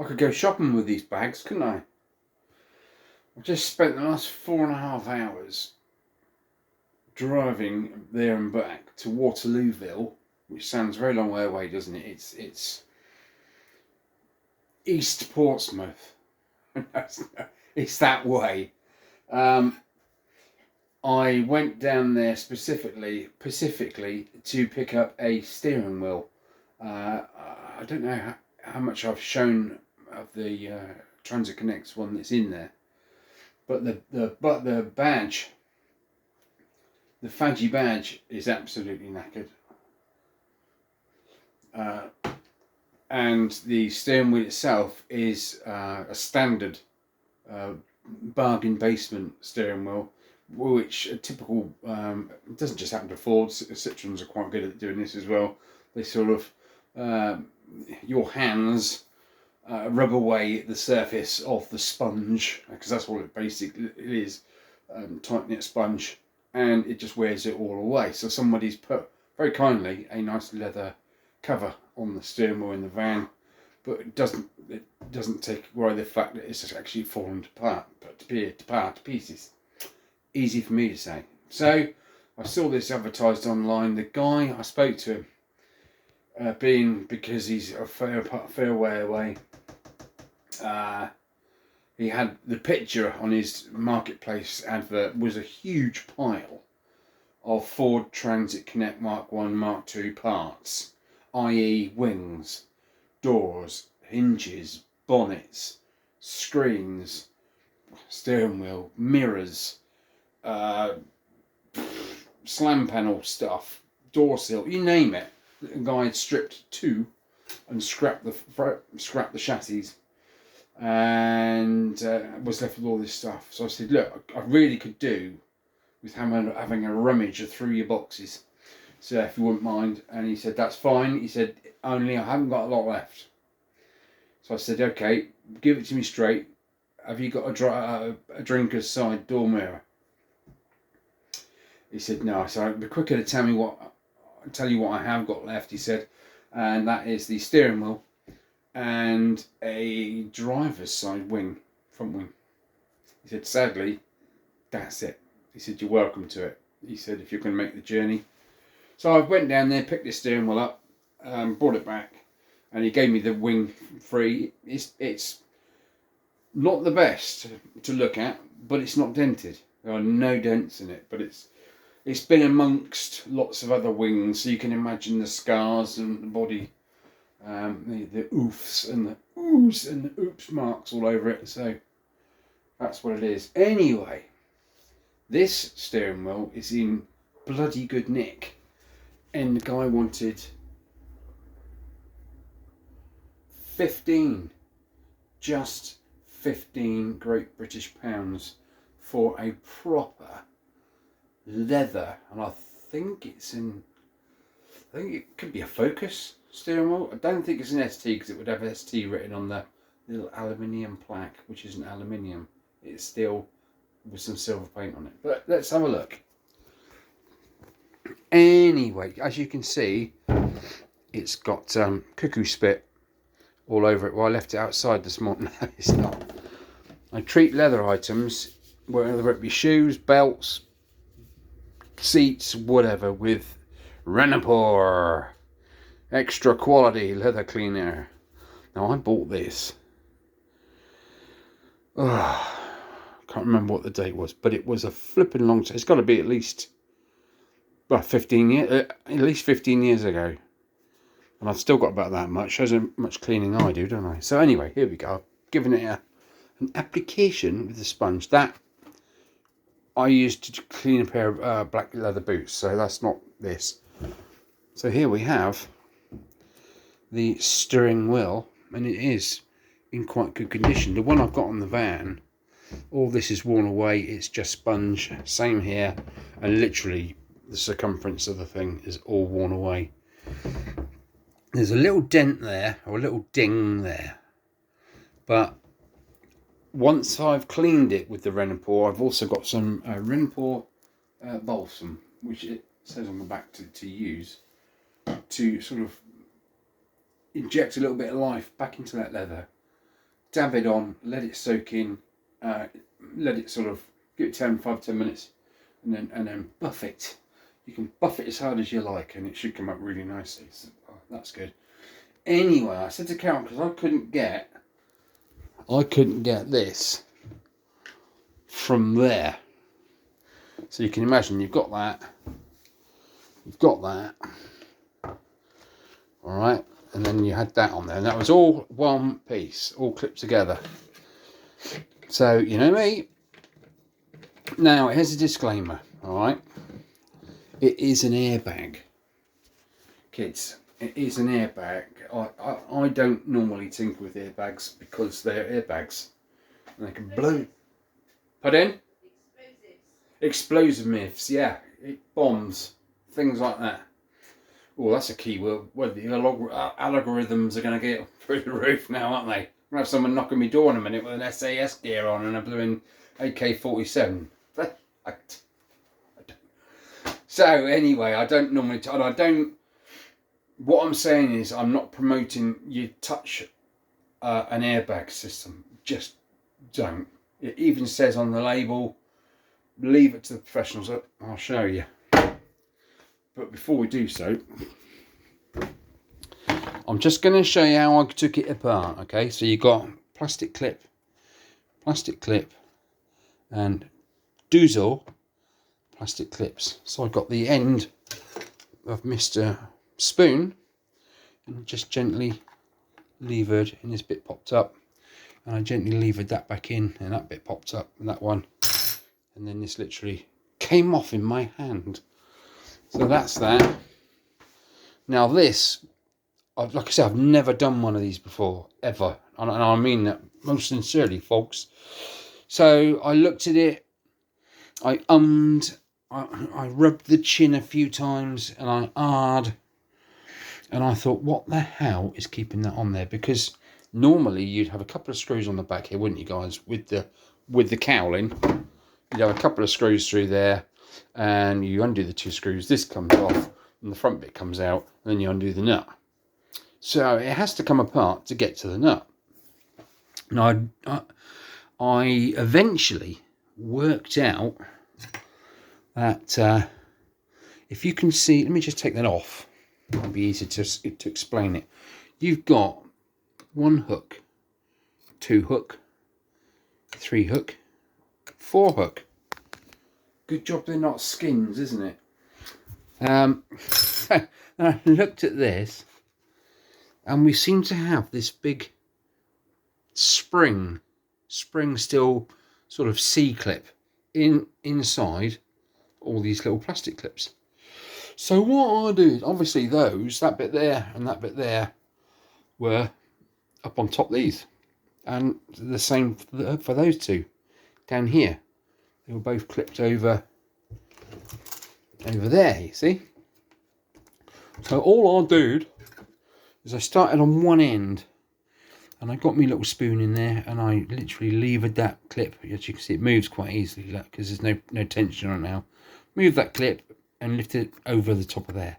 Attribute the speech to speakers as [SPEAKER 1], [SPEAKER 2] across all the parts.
[SPEAKER 1] I could go shopping with these bags, couldn't I? I've just spent the last 4.5 hours driving there and back to Waterlooville, which sounds a very long way away, doesn't it? It's East Portsmouth. It's that way. I went down there specifically to pick up a steering wheel. I don't know how much I've shown of the Transit Connects one that's in there, but the badge, the Fadgy badge, is absolutely knackered. And the steering wheel itself is a standard bargain basement steering wheel, which a typical it doesn't just happen to Ford. Citroens are quite good at doing this as well. They sort of your hands rub away the surface of the sponge, because that's what it basically is, tight knit sponge, and it just wears it all away. So somebody's put very kindly a nice leather cover on the steering wheel in the van, but it doesn't take away the fact that it's actually fallen apart to pieces. Easy for me to say. So I saw this advertised online. The guy, I spoke to him, because he's a fair way away. He had the picture on his marketplace advert was a huge pile of Ford Transit Connect Mark 1, Mark 2 parts, i.e. wings, doors, hinges, bonnets, screens, steering wheel, mirrors, slam panel stuff, door sill, you name it. The guy had stripped two and scrapped the chassis, and was left with all this stuff. So I said, look, I really could do with having a rummage through your boxes, so if you wouldn't mind. And he said, that's fine. He said, only I haven't got a lot left. So I said, okay, give it to me straight. Have you got a drinker's side door mirror? He said, no. So it'd be quicker to tell you what I have got left. He said, and that is the steering wheel and a driver's side wing, front wing. He said, sadly, that's it. He said, you're welcome to it. He said, if you're going to make the journey. So I went down there, picked the steering wheel up, brought it back, and he gave me the wing free. It's not the best to look at, but it's not dented. There are no dents in it, but it's been amongst lots of other wings, so you can imagine the scars and the body, the oofs and the oohs and the oops marks all over it. So that's what it is. Anyway, this steering wheel is in bloody good nick, and the guy wanted 15, just 15 Great British pounds for a proper leather, and I think it could be a Focus steering wheel. I don't think it's an ST, because it would have ST written on the little aluminium plaque, which isn't aluminium. It's still with some silver paint on it. But let's have a look. Anyway, as you can see, it's got cuckoo spit all over it. Well, I left it outside this morning. No, it's not. I treat leather items, whether it be shoes, belts, seats, whatever, with Renapur extra quality leather cleaner. Now, I bought this. Can't remember what the date was, but it was a flipping long time. It's got to be at least 15 years, at least 15 years ago. And I've still got about that much. Shows how much cleaning I do, don't I? So anyway, here we go. I've given it an application with the sponge that I used to clean a pair of black leather boots. So that's not this. So here we have the steering wheel, and it is in quite good condition. The one I've got on the van, all this is worn away. It's just sponge. Same here, and literally the circumference of the thing is all worn away. There's a little dent there, or a little ding there, but once I've cleaned it with the Renapur, I've also got some Renapur balsam, which it says on the back to use, to sort of inject a little bit of life back into that leather dab it on, let it soak in, let it sort of give it 5-10 minutes, and then buff it. You can buff it as hard as you like, and it should come up really nicely. So, oh, that's good. Anyway, I said to Carol, because I couldn't get this from there. So you can imagine you've got that, all right, and then you had that on there, and that was all one piece, all clipped together. So you know me. Now here's a disclaimer, all right. It is an airbag, kids. It is an airbag. I don't normally tinker with airbags because they're airbags and they can blow. Pardon? Explosive myths, yeah. It bombs, things like that. Oh, that's a key word. Well, the algorithms are going to get through the roof now, aren't they? I'm going to have someone knocking me door in a minute with an SAS gear on and a blowing AK-47. So anyway, I don't normally, what I'm saying is I'm not promoting you touch an airbag system. Just don't. It even says on the label, leave it to the professionals. I'll show you. But before we do so, I'm just going to show you how I took it apart. Okay, so you got plastic clip, and Doozle plastic clips. So I got the end of Mr. Spoon and just gently levered, and this bit popped up, and I gently levered that back in, and that bit popped up, and that one, and then this literally came off in my hand. So that's that. Now this, like I said, I've never done one of these before, ever, and I mean that most sincerely, folks. So I looked at it, I rubbed the chin a few times, and I ahed, and I thought, what the hell is keeping that on there? Because normally you'd have a couple of screws on the back here, wouldn't you guys, with the cowling. You'd have a couple of screws through there, and you undo the 2 screws, this comes off, and the front bit comes out, and then you undo the nut. So it has to come apart to get to the nut. Now I eventually worked out that if you can see, let me just take that off, it'll be easy to explain it. You've got 1 hook, 2 hook, 3 hook, 4 hook. Good job they're not skins, isn't it? I looked at this, and we seem to have this big spring steel sort of C-clip inside all these little plastic clips. So what I did, obviously that bit there and that bit there were up on top of these, and the same for those 2 down here. They were both clipped over there, you see. So all I did is I started on one end, and I got my little spoon in there, and I literally levered that clip. As you can see, it moves quite easily because there's no tension on it now. Move that clip and lift it over the top of there,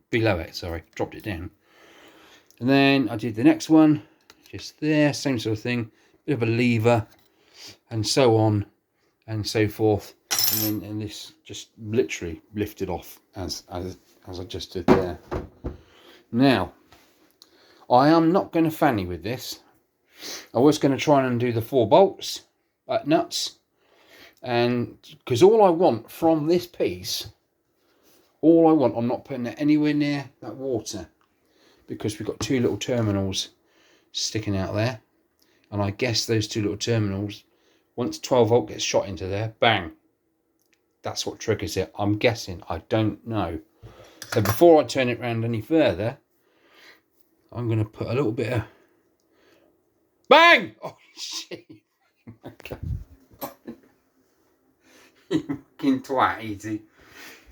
[SPEAKER 1] below it. Sorry, dropped it down. And then I did the next one, just there, same sort of thing, bit of a lever, and so on and so forth. And this just literally lifted off as I just did there. Now, I am not going to fanny with this. I was going to try and undo the 4 bolts, nuts, and because all I want from this piece, I'm not putting it anywhere near that water, because we've got 2 little terminals sticking out there, and I guess those 2 little terminals, once 12 volt gets shot into there, bang, that's what triggers it. I'm guessing, I don't know. So before I turn it around any further, I'm going to put a little bit of bang. Oh shit! Okay. You fucking twat, easy.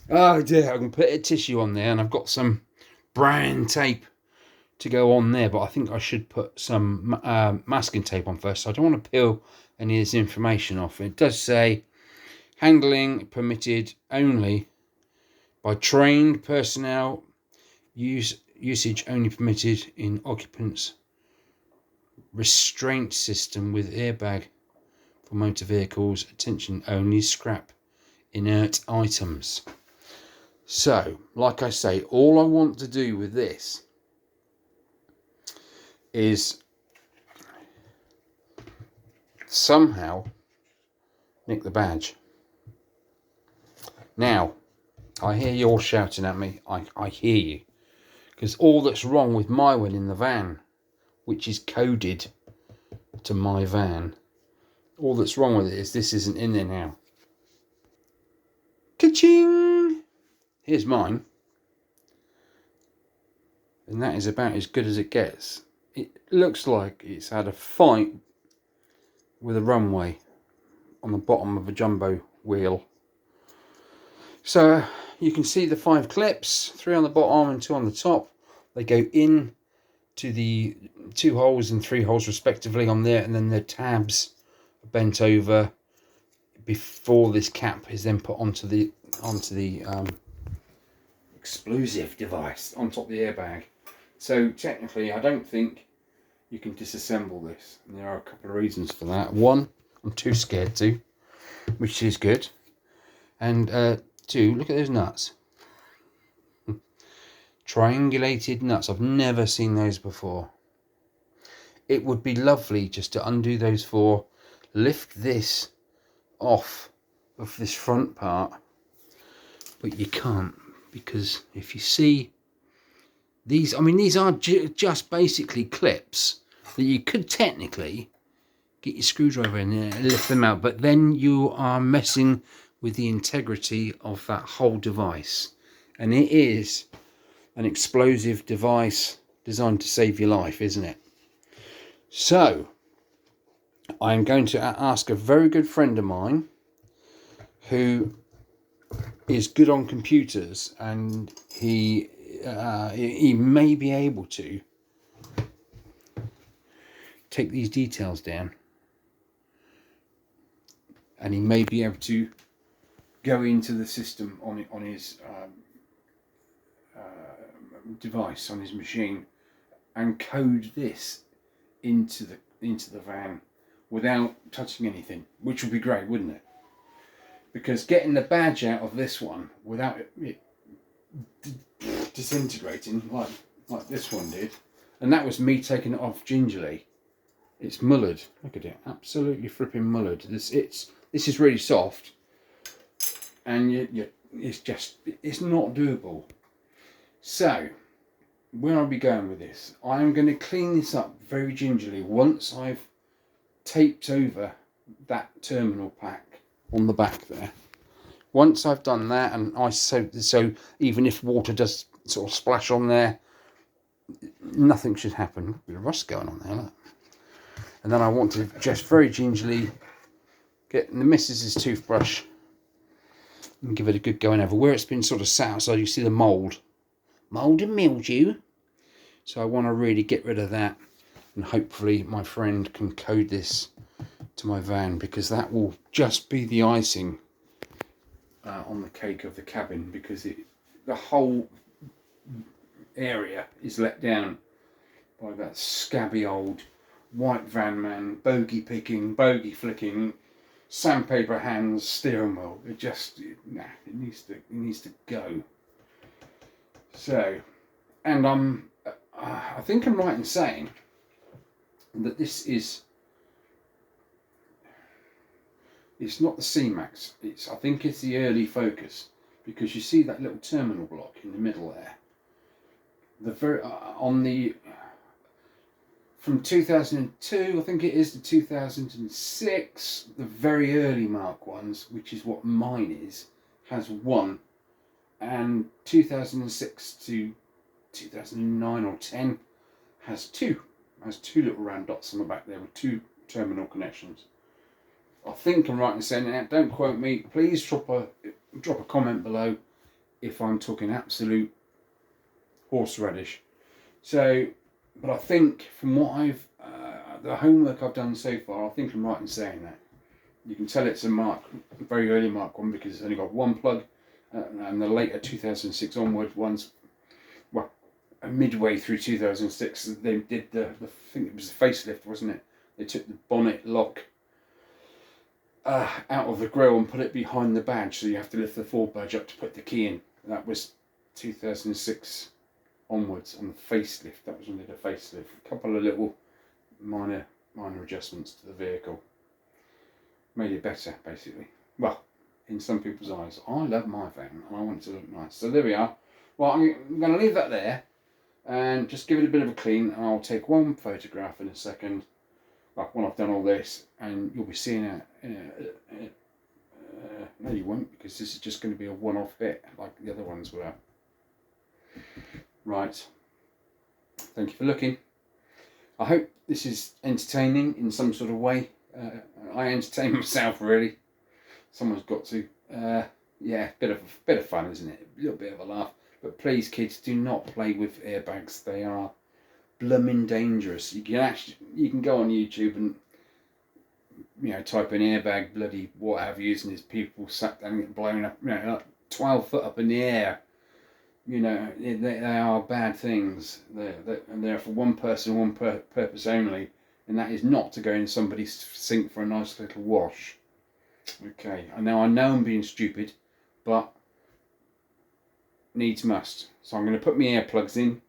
[SPEAKER 1] Oh dear, I can put a tissue on there, and I've got some brown tape to go on there, but I think I should put some masking tape on first. So I don't want to peel any of this information off. It does say handling permitted only by trained personnel, usage only permitted in occupants restraint system with airbag for motor vehicles. Attention only, scrap inert items. So, like I say, all I want to do with this is somehow nick the badge. Now, I hear you all shouting at me. I hear you. Because all that's wrong with my one in the van, which is coded to my van, all that's wrong with it is this isn't in there now. Ka-ching! Here's mine. And that is about as good as it gets. It looks like it's had a fight with a runway on the bottom of a jumbo wheel. So you can see the 5 clips, 3 on the bottom and 2 on the top. They go in to the 2 holes and 3 holes respectively on there, and then the tabs are bent over before this cap is then put onto the explosive device on top of the airbag. So technically I don't think you can disassemble this, and there are a couple of reasons for that. One, I'm too scared to, which is good, and 2, look at those nuts. Triangulated nuts. I've never seen those before. It would be lovely just to undo those 4, lift this off of this front part, but you can't, because if you see these, I mean, these are just basically clips that you could technically get your screwdriver in there and lift them out, but then you are messing with the integrity of that whole device, and it is an explosive device designed to save your life, isn't it? So I'm going to ask a very good friend of mine who is good on computers, and he may be able to take these details down, and he may be able to go into the system on his device, on his machine, and code this into the van without touching anything, which would be great, wouldn't it? Because getting the badge out of this one without it disintegrating like this one did, and that was me taking it off gingerly. It's mullered. Look at it, absolutely flipping mullered. This is really soft, and it's not doable. So where I'll be going with this, I'm going to clean this up very gingerly once I've taped over that terminal pack on the back there. Once I've done that, and so even if water does sort of splash on there, nothing should happen. A bit of rust going on there, look. And then I want to just very gingerly get the missus's toothbrush and give it a good going over where it's been sort of sat outside. You see the mould and mildew, so I want to really get rid of that, and hopefully my friend can code this to my van, because that will just be the icing on the cake of the cabin, because the whole area is let down by that scabby old white van man, bogey picking, bogey flicking, sandpaper hands steering wheel. It needs to go. So, and I think I'm right in saying that this is, it's not the C-Max, I think it's the early Focus, because you see that little terminal block in the middle there. The very from 2002, I think it is, to 2006, the very early Mark 1s, which is what mine is, has 1, and 2006 to 2009 or 10 has 2. Has 2 little round dots on the back there with 2 terminal connections. I think I'm right in saying that. Don't quote me. Please drop a comment below if I'm talking absolute horseradish. So, but I think from what the homework I've done so far, I think I'm right in saying that. You can tell it's a very early Mark 1, because it's only got 1 plug, and the later 2006 onward ones, well, midway through 2006, they did the I think it was the facelift, wasn't it? They took the bonnet lock out of the grille and put it behind the badge, so you have to lift the forward badge up to put the key in. That was 2006 onwards on the facelift. That was when they did a facelift. A couple of little minor adjustments to the vehicle made it better, basically. Well, in some people's eyes. I love my van and I want it to look nice. So there we are. Well, I'm going to leave that there and just give it a bit of a clean, and I'll take one photograph in a second, well, when I've done all this, and you'll be seeing it. No, you won't, because this is just going to be a one-off hit like the other ones were. Right. Thank you for looking. I hope this is entertaining in some sort of way. I entertain myself, really. Someone's got to. Yeah, bit of fun, isn't it? A little bit of a laugh. But please, kids, do not play with airbags. They are blooming dangerous. You can go on YouTube and type in airbag bloody what have you, and there's people sat down and get blown up, like 12 foot up in the air. They are bad things. They're for one person, one purpose only, and that is not to go in somebody's sink for a nice little wash. Okay, I know I'm being stupid, but needs must. So I'm going to put my earplugs in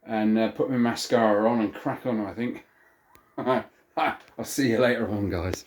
[SPEAKER 1] and put my mascara on and crack on, I think. I'll see you later on, guys.